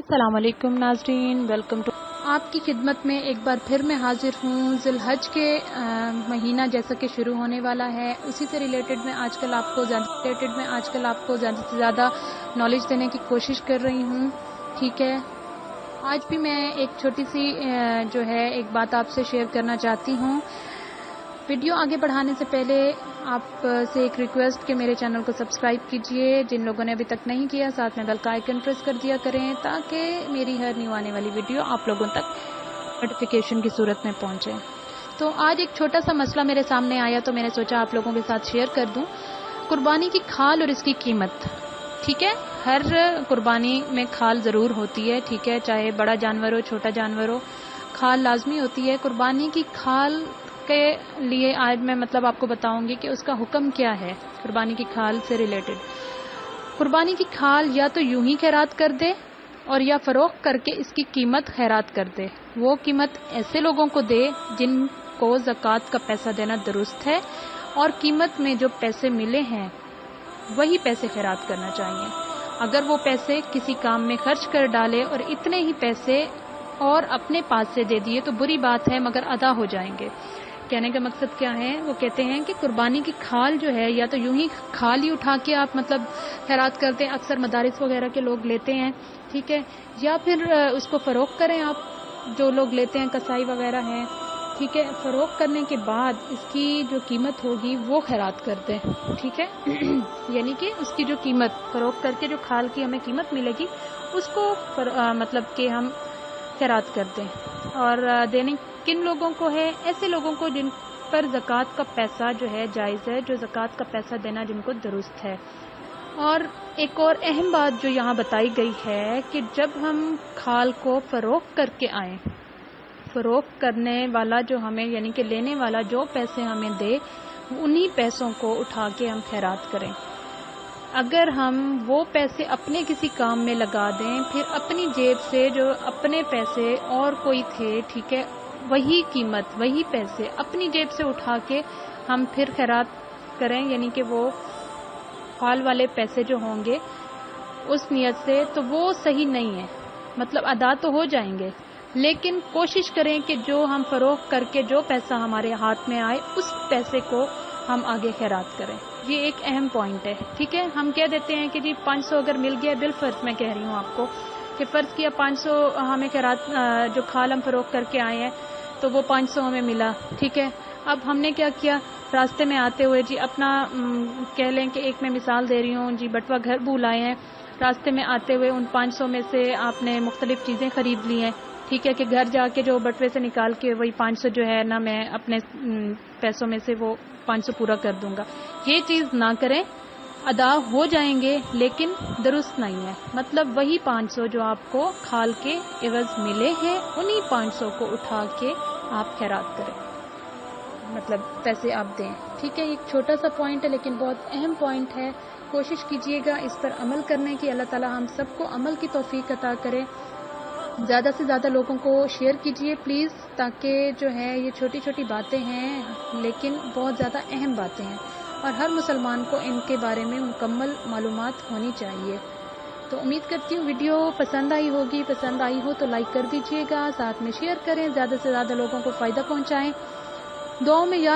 السلام علیکم ناظرین، ویلکم ٹو آپ کی خدمت میں ایک بار پھر میں حاضر ہوں۔ ذی الحج کے مہینہ جیسا کہ شروع ہونے والا ہے، اسی سے ریلیٹڈ میں آج کل آپ کو زیادہ سے زیادہ نالج دینے کی کوشش کر رہی ہوں۔ ٹھیک ہے، آج بھی میں ایک چھوٹی سی ایک بات آپ سے شیئر کرنا چاہتی ہوں۔ ویڈیو آگے بڑھانے سے پہلے آپ سے ایک ریکویسٹ کہ میرے چینل کو سبسکرائب کیجئے، جن لوگوں نے ابھی تک نہیں کیا ساتھ میں بیل کا آئیکن پریس کر دیا کریں تاکہ میری ہر نیو آنے والی ویڈیو آپ لوگوں تک نوٹیفیکیشن کی صورت میں پہنچے۔ تو آج ایک چھوٹا سا مسئلہ میرے سامنے آیا تو میں نے سوچا آپ لوگوں کے ساتھ شیئر کر دوں۔ قربانی کی کھال اور اس کی قیمت۔ ٹھیک ہے، ہر قربانی میں کھال ضرور ہوتی ہے، ٹھیک ہے، چاہے بڑا جانور ہو چھوٹا جانور ہو، کھال لازمی ہوتی ہے۔ قربانی کی کھال کے لیے آج میں آپ کو بتاؤں گی کہ اس کا حکم کیا ہے قربانی کی کھال سے ریلیٹڈ۔ قربانی کی کھال یا تو یوں ہی خیرات کر دے اور یا فروخت کر کے اس کی قیمت خیرات کر دے۔ وہ قیمت ایسے لوگوں کو دے جن کو زکوٰۃ کا پیسہ دینا درست ہے اور قیمت میں جو پیسے ملے ہیں وہی پیسے خیرات کرنا چاہیے۔ اگر وہ پیسے کسی کام میں خرچ کر ڈالے اور اتنے ہی پیسے اور اپنے پاس سے دے دیے تو بری بات ہے، مگر ادا ہو جائیں گے۔ کہنے کا مقصد کیا ہے؟ وہ کہتے ہیں کہ قربانی کی کھال جو ہے یا تو یوں ہی کھال ہی اٹھا کے آپ خیرات کرتے ہیں، اکثر مدارس وغیرہ کے لوگ لیتے ہیں، ٹھیک ہے، یا پھر اس کو فروخت کریں آپ، جو لوگ لیتے ہیں کسائی وغیرہ ہیں، ٹھیک ہے، فروخت کرنے کے بعد اس کی جو قیمت ہوگی وہ خیرات کر دیں، ٹھیک ہے یعنی کہ اس کی جو قیمت فروخت کر کے جو کھال کی ہمیں قیمت ملے گی اس کو کہ ہم خیرات کر دیں۔ اور دینے کن لوگوں کو ہے؟ ایسے لوگوں کو جن پر زکوٰۃ کا پیسہ جو ہے جائز ہے، جو زکوٰۃ کا پیسہ دینا جن کو درست ہے۔ اور ایک اور اہم بات جو یہاں بتائی گئی ہے کہ جب ہم کھال کو فروخت کر کے آئیں، فروخت کرنے والا جو ہمیں یعنی کہ لینے والا جو پیسے ہمیں دے انہی پیسوں کو اٹھا کے ہم خیرات کریں۔ اگر ہم وہ پیسے اپنے کسی کام میں لگا دیں، پھر اپنی جیب سے جو اپنے پیسے اور کوئی تھے، ٹھیک ہے، وہی قیمت وہی پیسے اپنی جیب سے اٹھا کے ہم پھر خیرات کریں، یعنی کہ وہ کھال والے پیسے جو ہوں گے اس نیت سے، تو وہ صحیح نہیں ہے، ادا تو ہو جائیں گے لیکن کوشش کریں کہ جو ہم فروخت کر کے جو پیسہ ہمارے ہاتھ میں آئے اس پیسے کو ہم آگے خیرات کریں۔ یہ ایک اہم پوائنٹ ہے، ٹھیک ہے۔ ہم کہہ دیتے ہیں کہ جی 500 اگر مل گیا، بالفرض میں کہہ رہی ہوں آپ کو کہ فرض کیا 500 ہمیں خیرات جو کھال ہم فروخت کر کے آئے ہیں تو وہ 500 ہمیں ملا، ٹھیک ہے۔ اب ہم نے کیا کیا، راستے میں آتے ہوئے جی اپنا کہہ لیں کہ ایک میں مثال دے رہی ہوں، جی بٹوا گھر بھول آئے ہیں، راستے میں آتے ہوئے ان 500 میں سے آپ نے مختلف چیزیں خرید لی ہیں، ٹھیک ہے، کہ گھر جا کے جو بٹوے سے نکال کے وہی 500 جو ہے نا میں اپنے پیسوں میں سے وہ 500 پورا کر دوں گا۔ یہ چیز نہ کریں، ادا ہو جائیں گے لیکن درست نہیں ہے۔ وہی 500 جو آپ کو کھال کے عوض ملے ہیں انہی 500 کو اٹھا کے آپ خیرات کریں، پیسے آپ دیں، ٹھیک ہے۔ ایک چھوٹا سا پوائنٹ ہے لیکن بہت اہم پوائنٹ ہے، کوشش کیجئے گا اس پر عمل کرنے کی۔ اللہ تعالی ہم سب کو عمل کی توفیق عطا کرے۔ زیادہ سے زیادہ لوگوں کو شیئر کیجئے پلیز، تاکہ جو ہے یہ چھوٹی چھوٹی باتیں ہیں لیکن بہت زیادہ اہم باتیں ہیں اور ہر مسلمان کو ان کے بارے میں مکمل معلومات ہونی چاہیے۔ تو امید کرتی ہوں ویڈیو پسند آئی ہوگی، پسند آئی ہو تو لائک کر دیجئے گا، ساتھ میں شیئر کریں، زیادہ سے زیادہ لوگوں کو فائدہ پہنچائیں۔ دعاؤں میں یاد